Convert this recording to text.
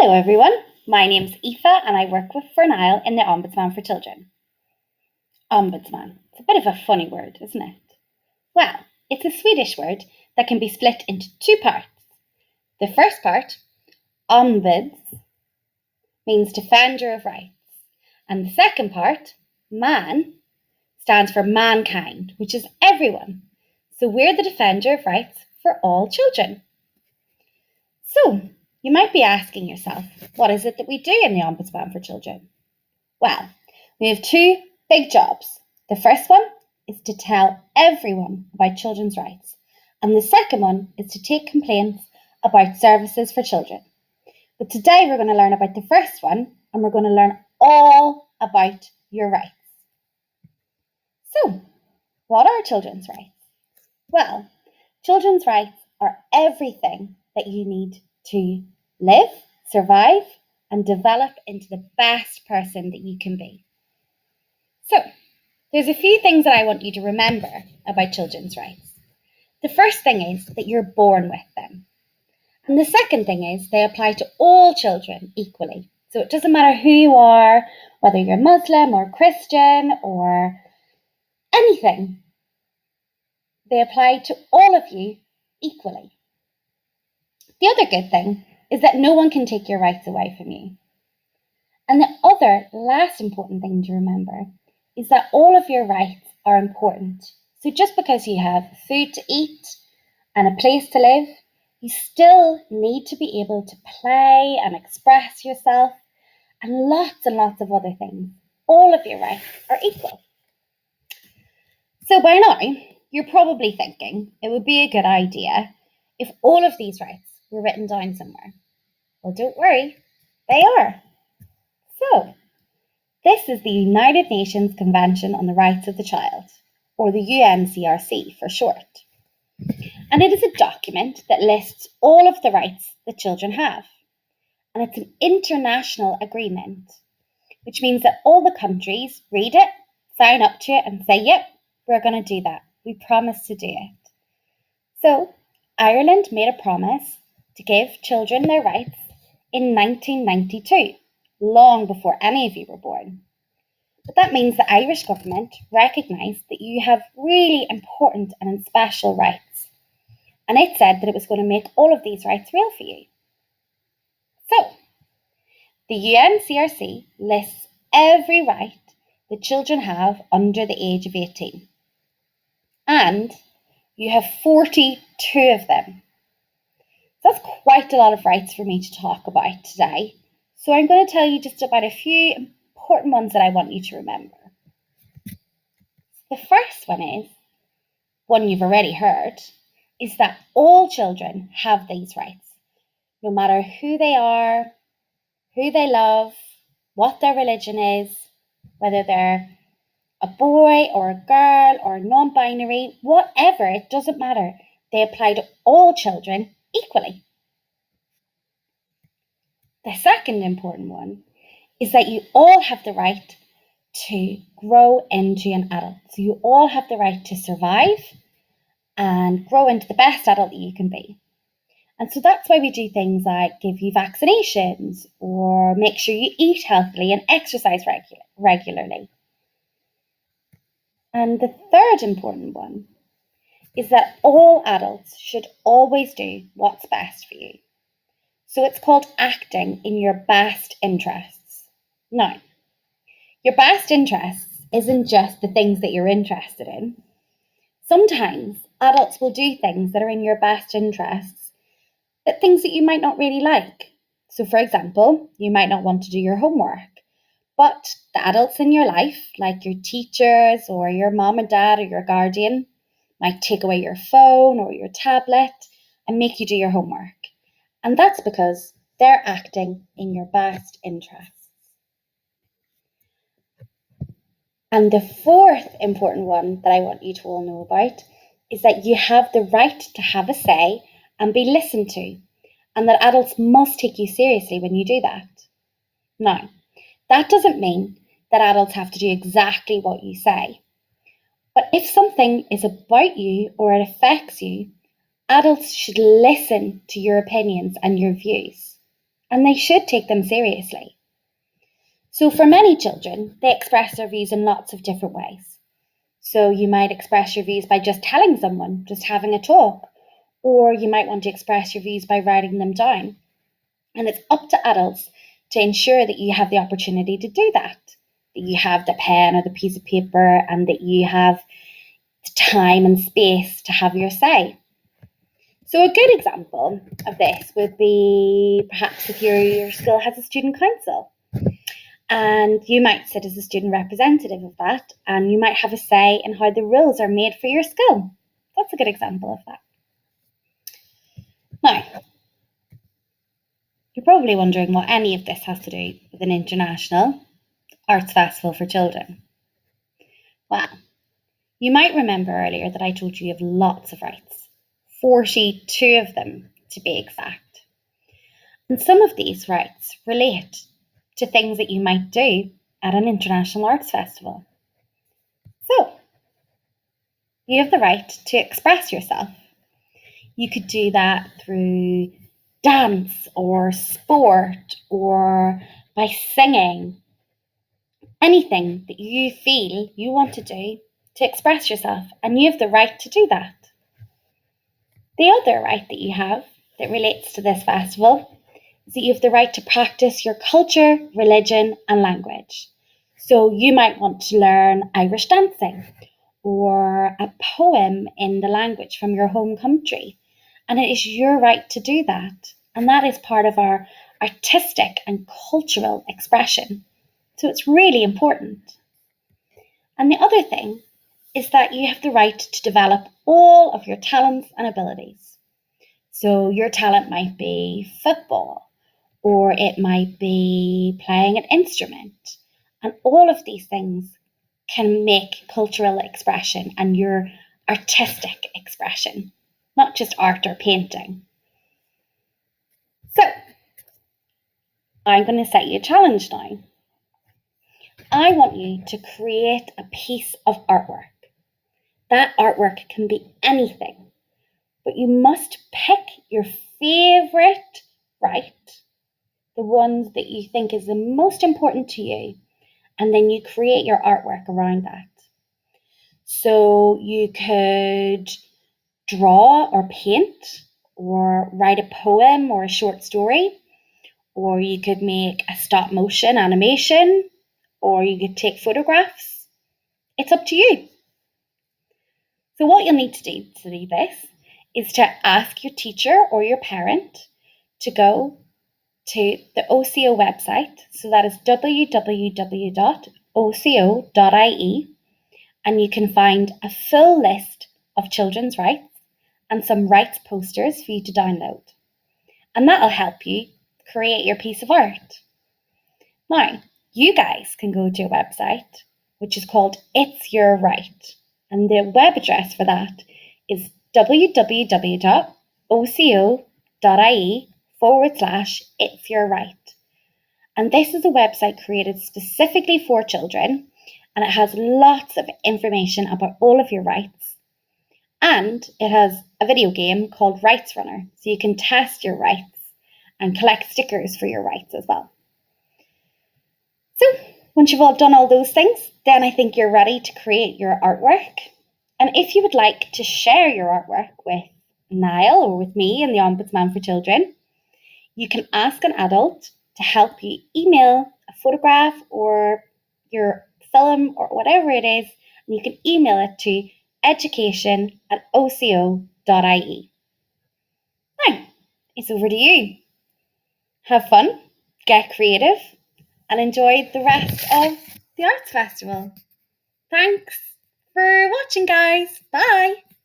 Hello everyone, my name's Aoife and I work with Fernile in the Ombudsman for Children. Ombudsman, it's a bit of a funny word, isn't it? Well, it's a Swedish word that can be split into two parts. The first part, ombuds, means defender of rights. And the second part, man, stands for mankind, which is everyone. So we're the defender of rights for all children. So, you might be asking yourself, what is it that we do in the Ombudsman for Children? Well, we have two big jobs. The first one is to tell everyone about children's rights, and the second one is to take complaints about services for children. But today we're going to learn about the first one, and we're going to learn all about your rights. So, what are children's rights? Well, children's rights are everything that you need to live, survive, and develop into the best person that you can be. So, there's a few things that I want you to remember about children's rights. The first thing is that you're born with them. And the second thing is they apply to all children equally. So it doesn't matter who you are, whether you're Muslim or Christian or anything. They apply to all of you equally. The other good thing is that no one can take your rights away from you. And the other last important thing to remember is that all of your rights are important. So just because you have food to eat and a place to live, you still need to be able to play and express yourself and lots of other things. All of your rights are equal. So by now, you're probably thinking it would be a good idea if all of these rights were written down somewhere. Well, don't worry, they are. So, this is the United Nations Convention on the Rights of the Child, or the UNCRC for short. And it is a document that lists all of the rights that children have. And it's an international agreement, which means that all the countries read it, sign up to it, and say, yep, we're going to do that. We promise to do it. So, Ireland made a promise to give children their rights in 1992, long before any of you were born. But that means the Irish government recognised that you have really important and special rights. And it said that it was going to make all of these rights real for you. So, the UNCRC lists every right that children have under the age of 18. And you have 42 of them. That's quite a lot of rights for me to talk about today. So I'm going to tell you just about a few important ones that I want you to remember. The first one is, one you've already heard, is that all children have these rights, no matter who they are, who they love, what their religion is, whether they're a boy or a girl or non-binary, whatever, it doesn't matter. They apply to all children equally. The second important one is that you all have the right to grow into an adult. So you all have the right to survive and grow into the best adult that you can be. And so that's why we do things like give you vaccinations or make sure you eat healthily and exercise regularly. And the third important one is that all adults should always do what's best for you. So it's called acting in your best interests. Now, your best interests isn't just the things that you're interested in. Sometimes adults will do things that are in your best interests, but things that you might not really like. So for example, you might not want to do your homework, but the adults in your life, like your teachers or your mom and dad or your guardian, might take away your phone or your tablet and make you do your homework. And that's because they're acting in your best interests. And the fourth important one that I want you to all know about is that you have the right to have a say and be listened to, and that adults must take you seriously when you do that. Now, that doesn't mean that adults have to do exactly what you say. But if something is about you or it affects you, adults should listen to your opinions and your views. and they should take them seriously. So for many children, they express their views in lots of different ways. So you might express your views by just telling someone, just having a talk, or you might want to express your views by writing them down. And it's up to adults to ensure that you have the opportunity to do that you have the pen or the piece of paper, and that you have time and space to have your say. So a good example of this would be perhaps if your school has a student council, and you might sit as a student representative of that, and you might have a say in how the rules are made for your school. That's a good example of that. Now, you're probably wondering what any of this has to do with an international arts festival for children. Well, you might remember earlier that I told you have lots of rights, 42 of them to be exact. And some of these rights relate to things that you might do at an international arts festival. So, you have the right to express yourself. You could do that through dance or sport or by singing. Anything that you feel you want to do to express yourself, and you have the right to do that. The other right that you have that relates to this festival is that you have the right to practice your culture, religion, and language. So you might want to learn Irish dancing or a poem in the language from your home country, and it is your right to do that. And that is part of our artistic and cultural expression. So it's really important. And the other thing is that you have the right to develop all of your talents and abilities. So your talent might be football, or it might be playing an instrument. And all of these things can make cultural expression and your artistic expression, not just art or painting. So, I'm going to set you a challenge now. I want you to create a piece of artwork. That artwork can be anything, but you must pick your favourite right, the ones that you think is the most important to you, and then you create your artwork around that. So you could draw or paint, or write a poem or a short story, or you could make a stop motion animation, or you could take photographs. It's up to you. So what you'll need to do this is to ask your teacher or your parent to go to the OCO website. So that is www.oco.ie, and you can find a full list of children's rights and some rights posters for you to download. And that'll help you create your piece of art. Now, you guys can go to a website which is called It's Your Right. And the web address for that is www.oco.ie/It's Your Right. And this is a website created specifically for children, and it has lots of information about all of your rights. And it has a video game called Rights Runner, so you can test your rights and collect stickers for your rights as well. So once you've all done all those things, then I think you're ready to create your artwork. And if you would like to share your artwork with Niall or with me and the Ombudsman for Children, you can ask an adult to help you email a photograph or your film or whatever it is, and you can email it to education@oco.ie. Now, it's over to you. Have fun, get creative, and enjoy the rest of the Arts Festival. Thanks for watching, guys. Bye.